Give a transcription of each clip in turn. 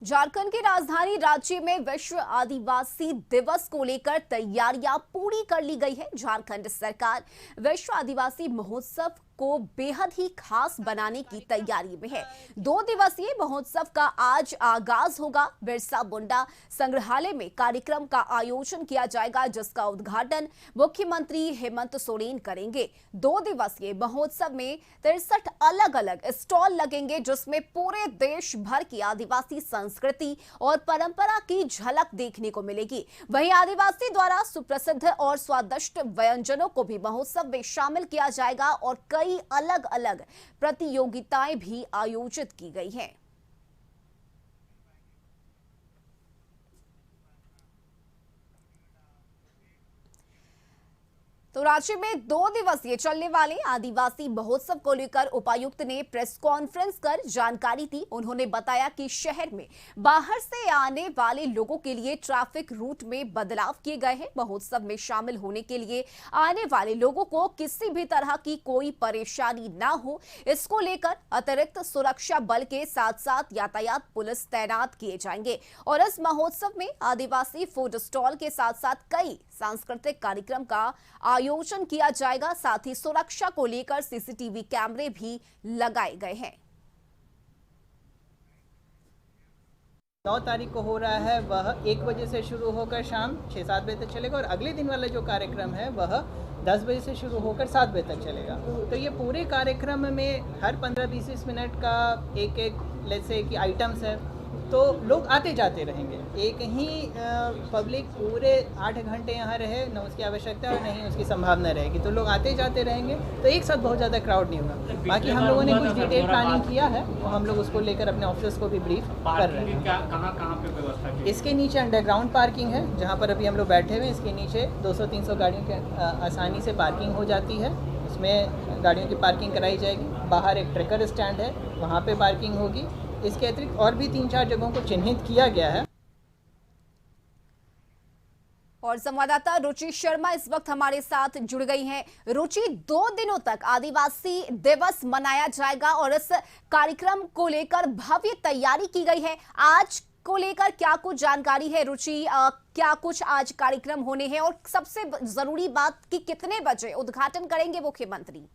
झारखंड की राजधानी रांची में विश्व आदिवासी दिवस को लेकर तैयारियां पूरी कर ली गई है। झारखंड सरकार विश्व आदिवासी महोत्सव को बेहद ही खास बनाने की तैयारी में है। 2 दिवसीय महोत्सव का आज आगाज होगा। बिरसा मुंडा संग्रहालय में कार्यक्रम का आयोजन किया जाएगा, जिसका उद्घाटन मुख्यमंत्री हेमंत सोरेन करेंगे। 2 दिवसीय महोत्सव में 63 अलग अलग स्टॉल लगेंगे, जिसमें पूरे देश भर की आदिवासी संस्कृति और परंपरा की झलक देखने को मिलेगी। वहीं आदिवासी द्वारा सुप्रसिद्ध और स्वादिष्ट व्यंजनों को भी महोत्सव में शामिल किया जाएगा और कई अलग अलग प्रतियोगिताएं भी आयोजित की गई हैं। तो रांची में 2 दिवसीय चलने वाले आदिवासी महोत्सव को लेकर उपायुक्त ने प्रेस कॉन्फ्रेंस कर जानकारी दी। उन्होंने बताया कि शहर में बाहर से आने वाले लोगों के लिए ट्रैफिक रूट में बदलाव किए गए हैं। महोत्सव में शामिल होने के लिए आने वाले लोगों को किसी भी तरह की कोई परेशानी ना हो, इसको लेकर अतिरिक्त सुरक्षा बल के साथ साथ यातायात पुलिस तैनात किए जाएंगे। और इस महोत्सव में आदिवासी फूड स्टॉल के साथ साथ कई सांस्कृतिक कार्यक्रम का आयोजन किया जाएगा। साथ ही सुरक्षा को लेकर सीसीटीवी कैमरे भी लगाए गए हैं। 9 तारीख को हो रहा है, वह 1 बजे से शुरू होकर शाम 6-7 बजे तक चलेगा और अगले दिन वाला जो कार्यक्रम है वह 10 बजे से शुरू होकर 7 बजे तक चलेगा। तो ये पूरे कार्यक्रम में हर 15-20 मिनट का एक लेट्स से कि आइटम्स है, तो लोग आते जाते रहेंगे। एक ही पब्लिक पूरे 8 घंटे यहाँ रहे, न उसकी आवश्यकता और नहीं उसकी संभावना रहेगी, तो लोग आते जाते रहेंगे, तो एक साथ बहुत ज़्यादा क्राउड नहीं होगा। बाकी हम लोगों ने कुछ डिटेल प्लानिंग किया है, तो हम लोग उसको लेकर अपने ऑफिसर्स को भी ब्रीफ कर रहे हैं। कहाँ पे व्यवस्था की? इसके नीचे अंडरग्राउंड पार्किंग है, जहाँ पर अभी हम लोग बैठे हुए हैं। इसके नीचे 200-300 गाड़ियों के आसानी से पार्किंग हो जाती है, उसमें गाड़ियों की पार्किंग कराई जाएगी। बाहर एक ट्रैकर स्टैंड है, वहाँ पे पार्किंग होगी। इसके अतिरिक्त और भी 3-4 जगहों को चिन्हित किया गया है। और संवाददाता रुचि शर्मा इस वक्त हमारे साथ जुड़ गई हैं। रुचि, 2 दिनों तक आदिवासी दिवस मनाया जाएगा और इस कार्यक्रम को लेकर भव्य तैयारी की गई है। आज को लेकर क्या कुछ जानकारी है रुचि? क्या कुछ आज कार्यक्रम होने हैं और सबसे जरूरी बात कि कितने बजे उद्घाटन करेंगे मुख्यमंत्री?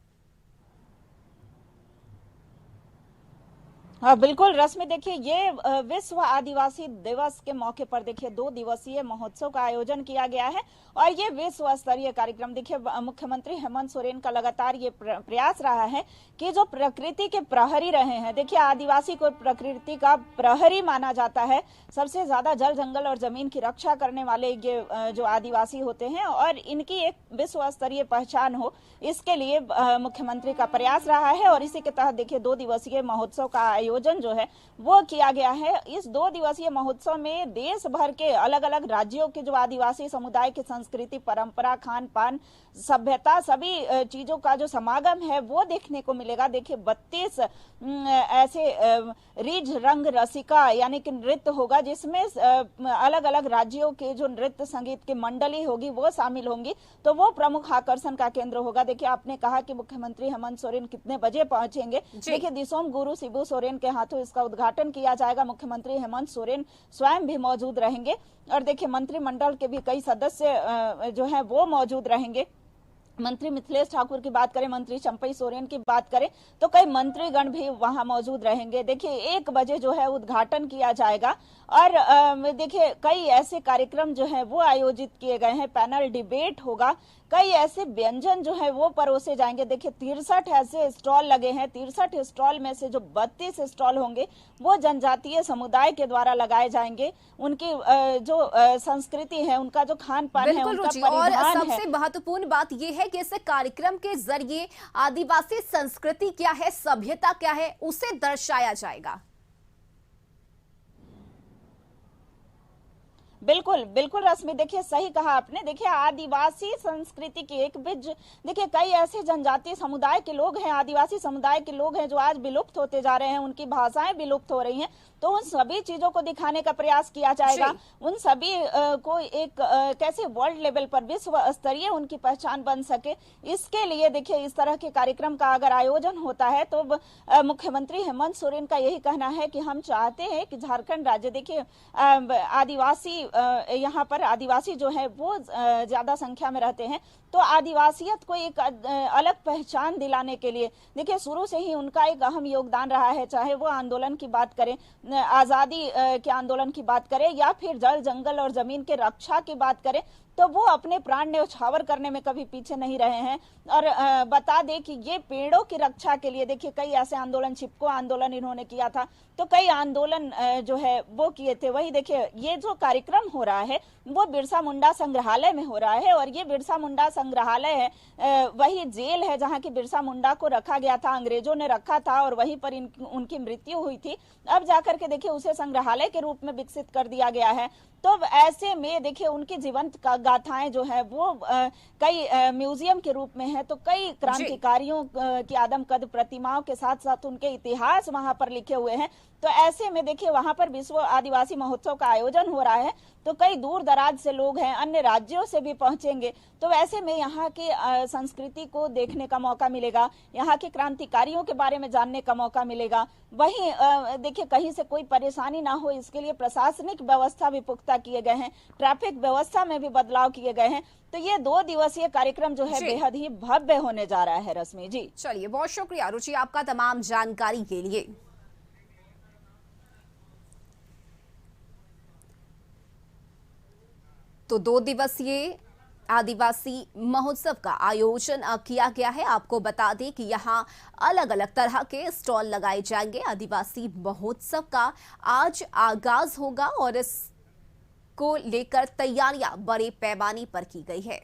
हाँ बिल्कुल रश्मि, देखिए ये विश्व आदिवासी दिवस के मौके पर देखिए 2 दिवसीय महोत्सव का आयोजन किया गया है और ये विश्व स्तरीय कार्यक्रम देखिए मुख्यमंत्री हेमंत सोरेन का लगातार ये प्रयास रहा है कि जो प्रकृति के प्रहरी रहे हैं, देखिए आदिवासी को प्रकृति का प्रहरी माना जाता है। सबसे ज्यादा जल जंगल और जमीन की रक्षा करने वाले ये जो आदिवासी होते हैं और इनकी एक विश्व स्तरीय पहचान हो, इसके लिए मुख्यमंत्री का प्रयास रहा है और इसी के तहत देखिए 2 दिवसीय महोत्सव का आयोजन जो है वो किया गया है। इस 2 दिवसीय महोत्सव में देश भर के अलग अलग राज्यों के जो आदिवासी समुदाय की संस्कृति, परंपरा, खान पान, सभ्यता, सभी चीजों का जो समागम है वो देखने को मिलेगा। देखिए 32 ऐसे रीझ रंग रसिका यानी कि नृत्य होगा, जिसमें अलग अलग राज्यों के जो नृत्य संगीत की मंडली होगी वो शामिल होंगी, तो वो प्रमुख आकर्षण का केंद्र होगा। देखिए आपने कहा कि मुख्यमंत्री हेमंत सोरेन कितने बजे पहुंचेंगे, देखिए दिसोम गुरु शिबू सोरेन के हाथों इसका उद्घाटन किया जाएगा। मुख्यमंत्री हेमंत सोरेन स्वयं भी मौजूद रहेंगे और देखिए मंत्रिमंडल के भी कई सदस्य जो है वो मौजूद रहेंगे। मंत्री मिथिलेश ठाकुर की बात करें, मंत्री चंपई सोरेन की बात करें, तो कई मंत्रीगण भी वहां मौजूद रहेंगे। देखिए 1 बजे जो है उद्घाटन किया जाएगा और देखिए कई ऐसे कार्यक्रम जो है वो आयोजित किए गए हैं। पैनल डिबेट होगा, कई ऐसे व्यंजन जो है वो परोसे जाएंगे। देखिए 63 ऐसे स्टॉल लगे हैं। 63 स्टॉल में से जो 32 स्टॉल होंगे वो जनजातीय समुदाय के द्वारा लगाए जाएंगे। उनकी जो संस्कृति है, उनका जो खान पान है, उनका परिधान है। और सबसे महत्वपूर्ण बात यह है कि इस कार्यक्रम के जरिए आदिवासी संस्कृति क्या है, सभ्यता क्या है, उसे दर्शाया जाएगा। बिल्कुल बिल्कुल रश्मि, देखिए सही कहा आपने। देखिए आदिवासी संस्कृति की एक बीज, देखिए कई ऐसे जनजातीय समुदाय के लोग हैं, आदिवासी समुदाय के लोग हैं जो आज विलुप्त होते जा रहे हैं, उनकी भाषाएं विलुप्त हो रही हैं। तो उन सभी चीजों को दिखाने का प्रयास किया जाएगा, उन सभी को एक कैसे वर्ल्ड लेवल पर विश्व स्तरीय उनकी पहचान बन सके, इसके लिए देखिए इस तरह के कार्यक्रम का अगर आयोजन होता है तो मुख्यमंत्री हेमंत सोरेन का यही कहना है कि हम चाहते हैं कि झारखंड राज्य, देखिए आदिवासी यहाँ पर आदिवासी जो है वो ज्यादा संख्या में रहते हैं, तो आदिवासियत को एक अलग पहचान दिलाने के लिए देखिए शुरू से ही उनका एक अहम योगदान रहा है। चाहे वो आंदोलन की बात करें, आजादी के आंदोलन की बात करें, या फिर जल जंगल और जमीन के रक्षा की बात करें, तो वो अपने प्राण न्यौछावर करने में कभी पीछे नहीं रहे हैं। और बता दें कि ये पेड़ों की रक्षा के लिए देखिए कई ऐसे आंदोलन, चिपको आंदोलन इन्होंने किया था, तो कई आंदोलन जो है वो किए थे। वही देखिए ये जो कार्यक्रम हो रहा है वो बिरसा मुंडा संग्रहालय में हो रहा है, और ये बिरसा मुंडा संग्रहालय है वही जेल है जहाँ की बिरसा मुंडा को रखा गया था, अंग्रेजों ने रखा था और वहीं पर उनकी मृत्यु हुई थी। अब जाकर के देखिए उसे संग्रहालय के रूप में विकसित कर दिया गया है। तो ऐसे में देखिए उनकी जीवंत गाथाएं जो है वो कई म्यूजियम के रूप में है, तो कई क्रांतिकारियों की आदमकद प्रतिमाओं के साथ साथ उनके इतिहास वहां पर लिखे हुए हैं। तो ऐसे में देखिए वहां पर विश्व आदिवासी महोत्सव का आयोजन हो रहा है, तो कई दूर दराज से लोग हैं, अन्य राज्यों से भी पहुंचेंगे, तो ऐसे में यहाँ की संस्कृति को देखने का मौका मिलेगा, यहाँ के क्रांतिकारियों के बारे में जानने का मौका मिलेगा। वहीं देखिए कहीं से कोई परेशानी ना हो इसके लिए प्रशासनिक व्यवस्था भी पुख्ता किए गए हैं, ट्रैफिक व्यवस्था में भी बदलाव किए गए हैं। तो ये 2 दिवसीय कार्यक्रम जो है बेहद ही भव्य होने जा रहा है। रश्मि जी, चलिए बहुत शुक्रिया रुचि आपका तमाम जानकारी के लिए। तो 2 दिवसीय आदिवासी महोत्सव का आयोजन किया गया है। आपको बता दें कि यहाँ अलग अलग तरह के स्टॉल लगाए जाएंगे। आदिवासी महोत्सव का आज आगाज होगा और इसको लेकर तैयारियां बड़े पैमाने पर की गई है।